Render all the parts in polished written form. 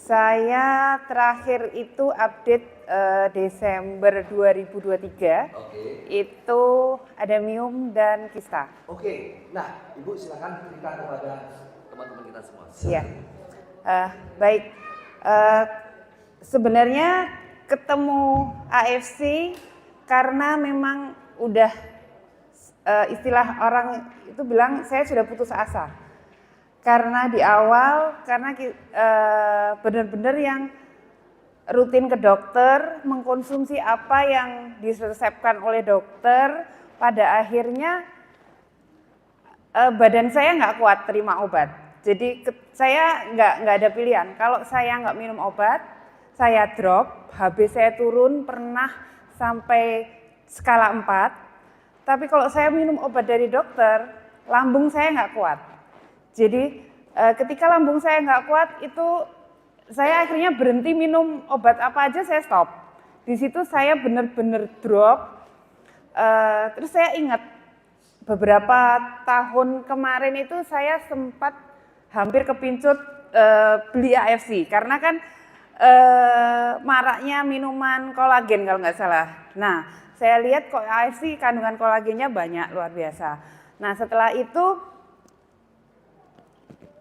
Saya terakhir itu update Desember 2023. Itu ada miom dan kista. Nah Ibu silakan cerita kepada teman-teman kita semua. Iya, baik. Sebenarnya ketemu AFC karena memang udah istilah orang itu bilang saya sudah putus asa. Karena di awal, karena benar-benar yang rutin ke dokter, mengkonsumsi apa yang diresepkan oleh dokter, pada akhirnya badan saya nggak kuat terima obat. Jadi saya nggak ada pilihan. Kalau saya nggak minum obat, saya drop, HB saya turun pernah sampai skala 4. Tapi kalau saya minum obat dari dokter, lambung saya nggak kuat. Jadi ketika lambung saya nggak kuat itu saya akhirnya berhenti minum obat apa aja saya stop. Di situ saya benar-benar drop. Terus saya ingat beberapa tahun kemarin itu saya sempat hampir kepincut beli AFC karena kan maraknya minuman kolagen kalau nggak salah. Nah saya lihat kok AFC kandungan kolagennya banyak luar biasa. Nah setelah itu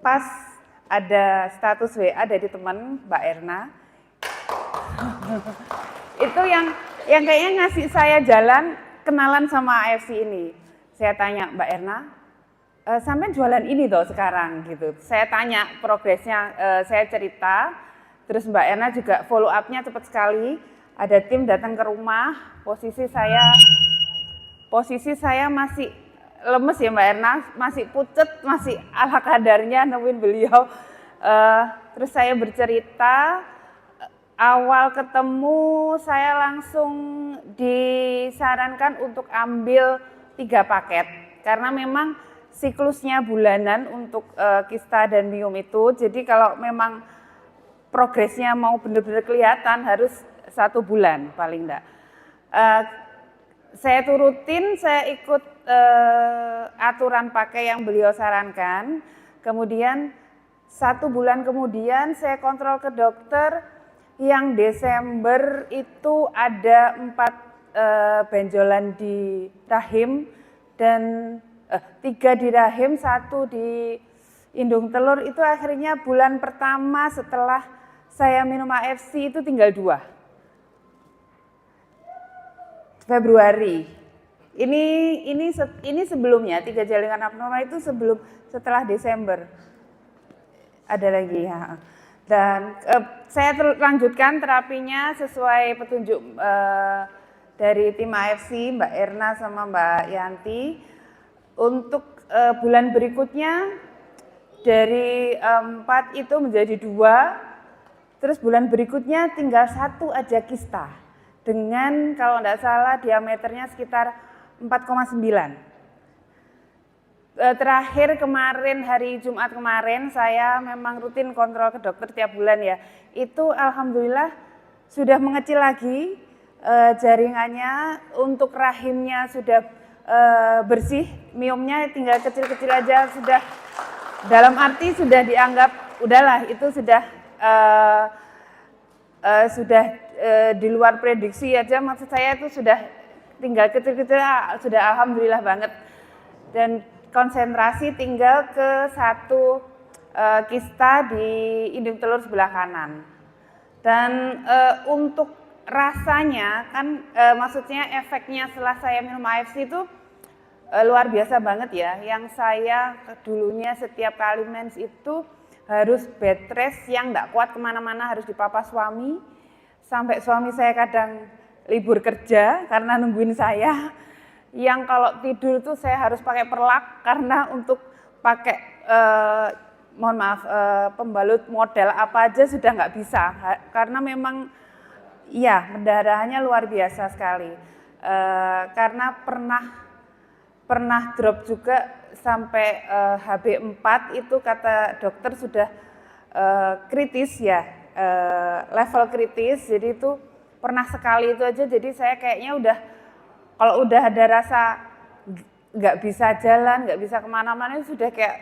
pas ada status WA dari teman Mbak Erna, itu yang kayaknya ngasih saya jalan kenalan sama AFC ini. Saya tanya Mbak Erna, sampai jualan ini toh sekarang gitu. Saya tanya progresnya, saya cerita, terus Mbak Erna juga follow up-nya cepat sekali. Ada tim datang ke rumah, posisi saya masih lemes ya Mbak Erna, masih pucet, masih ala kadarnya nemuin beliau. Terus saya bercerita, awal ketemu saya langsung disarankan untuk ambil 3 paket. Karena memang siklusnya bulanan untuk kista dan miom itu, jadi kalau memang progresnya mau benar-benar kelihatan harus 1 bulan paling enggak. Saya turutin, saya ikut aturan pakai yang beliau sarankan. Kemudian 1 bulan kemudian saya kontrol ke dokter yang Desember itu ada 4 benjolan di rahim dan 3 di rahim, 1 di indung telur. Itu akhirnya bulan pertama setelah saya minum AFC itu tinggal 2. Februari. Ini sebelumnya 3 jaringan abnormal itu setelah Desember. Ada lagi ya. Dan saya lanjutkan terapinya sesuai petunjuk dari tim AFC, Mbak Erna sama Mbak Yanti. Untuk bulan berikutnya dari 4 itu menjadi 2. Terus bulan berikutnya tinggal 1 aja kista. Dengan kalau tidak salah diameternya sekitar 4,9. Terakhir kemarin hari Jumat kemarin saya memang rutin kontrol ke dokter tiap bulan ya. Itu alhamdulillah sudah mengecil lagi jaringannya, untuk rahimnya sudah bersih, miomnya tinggal kecil-kecil aja, sudah dalam arti sudah dianggap udahlah itu sudah di luar prediksi aja, maksud saya itu sudah tinggal kecil-kecil, sudah alhamdulillah banget. Dan konsentrasi tinggal ke 1 kista di indung telur sebelah kanan. Dan untuk rasanya kan maksudnya efeknya setelah saya minum AFC itu luar biasa banget ya. Yang saya dulunya setiap kali mens itu harus bed rest yang enggak kuat kemana-mana, harus dipapa suami. Sampai suami saya kadang libur kerja karena nungguin saya. Yang kalau tidur tuh saya harus pakai perlak karena untuk pakai pembalut model apa aja sudah nggak bisa. Karena memang ya pendarahannya luar biasa sekali. Karena pernah drop juga sampai HB4 itu kata dokter sudah kritis ya. Level kritis, jadi itu pernah sekali itu aja, jadi saya kayaknya udah kalau udah ada rasa nggak bisa jalan, nggak bisa kemana-mana, sudah kayak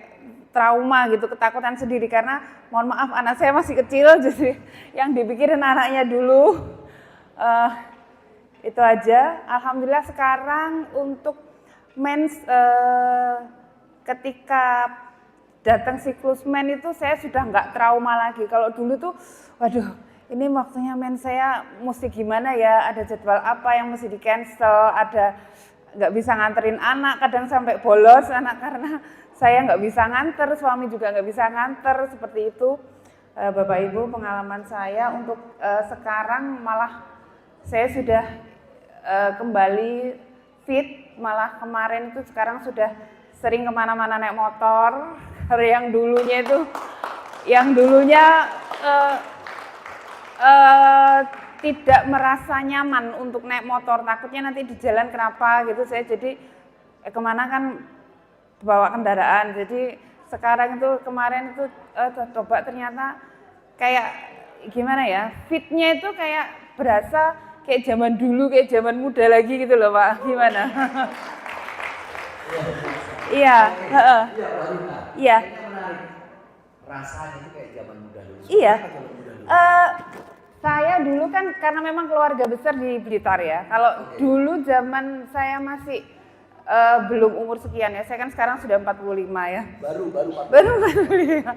trauma gitu, ketakutan sendiri karena mohon maaf anak saya masih kecil, jadi yang dipikirin anaknya dulu. Itu aja. Alhamdulillah sekarang untuk mens ketika datang siklus men itu saya sudah nggak trauma lagi. Kalau dulu tuh, waduh, ini waktunya men saya mesti gimana ya? Ada jadwal apa yang mesti di cancel? Ada nggak bisa nganterin anak, kadang sampai bolos anak karena saya nggak bisa nganter, suami juga nggak bisa nganter seperti itu. Bapak Ibu, pengalaman saya untuk sekarang malah saya sudah kembali fit, malah kemarin itu sekarang sudah sering kemana-mana naik motor. Yang dulunya tidak merasa nyaman untuk naik motor, takutnya nanti di jalan kenapa gitu, saya jadi kemana kan bawa kendaraan. Jadi sekarang itu kemarin itu coba ternyata kayak gimana ya, fitnya itu kayak berasa kayak zaman dulu, kayak zaman muda lagi gitu loh Pak, gimana? Iya, iya. Rasanya itu kayak zaman muda dulu. Iya. Saya dulu kan karena memang keluarga besar di Blitar ya. Kalau dulu zaman saya masih belum umur sekian ya. Saya kan sekarang sudah 45 ya. Baru 45.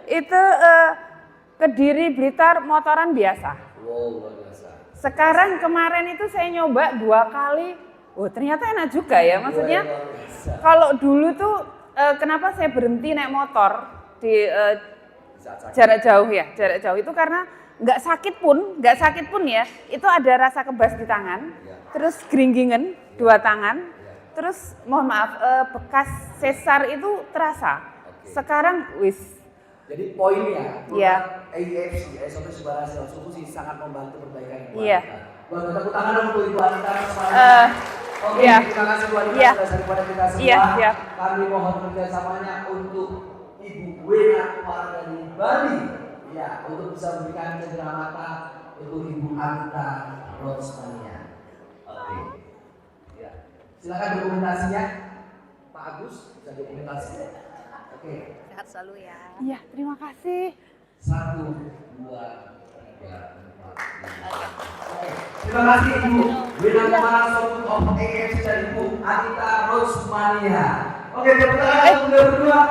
Itu Kediri Blitar motoran biasa. Wow, luar biasa. Sekarang kemarin itu saya nyoba 2 kali. Oh, ternyata enak juga ya. Maksudnya kalau dulu tuh kenapa saya berhenti naik motor di jarak jauh ya, jarak jauh itu karena nggak sakit pun ya, itu ada rasa kebas di tangan, terus geringgingan 2 tangan, terus mohon maaf bekas sesar itu terasa. Sekarang wis. Jadi poinnya, AIFC, SOP Subara Suku sih sangat membantu perbaikan Ibu Iya. Anita. Buat tepuk tangan untuk Ibu Anita semuanya. Oke, terima kasih Bu Anita sudah kepada kita semua. Kami mohon kerjasamanya untuk Ibu Wena dari Bali, ya, untuk bisa memberikan cendera mata untuk Ibu Anita Rosmania. Oke, ya, silakan dokumentasinya, Pak Agus bisa dokumentasi. Oke. Sehat selalu ya. Iya, terima kasih. 1, 2, 3, 4, 5. Oke, terima kasih Ibu Wena Kemana Sokun of AFC dan Ibu Anita Rosmania. Oke, tepuk tangan untuk berdua.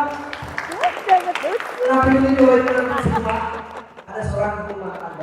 Tapi ini juga ada seorang rumah tangga.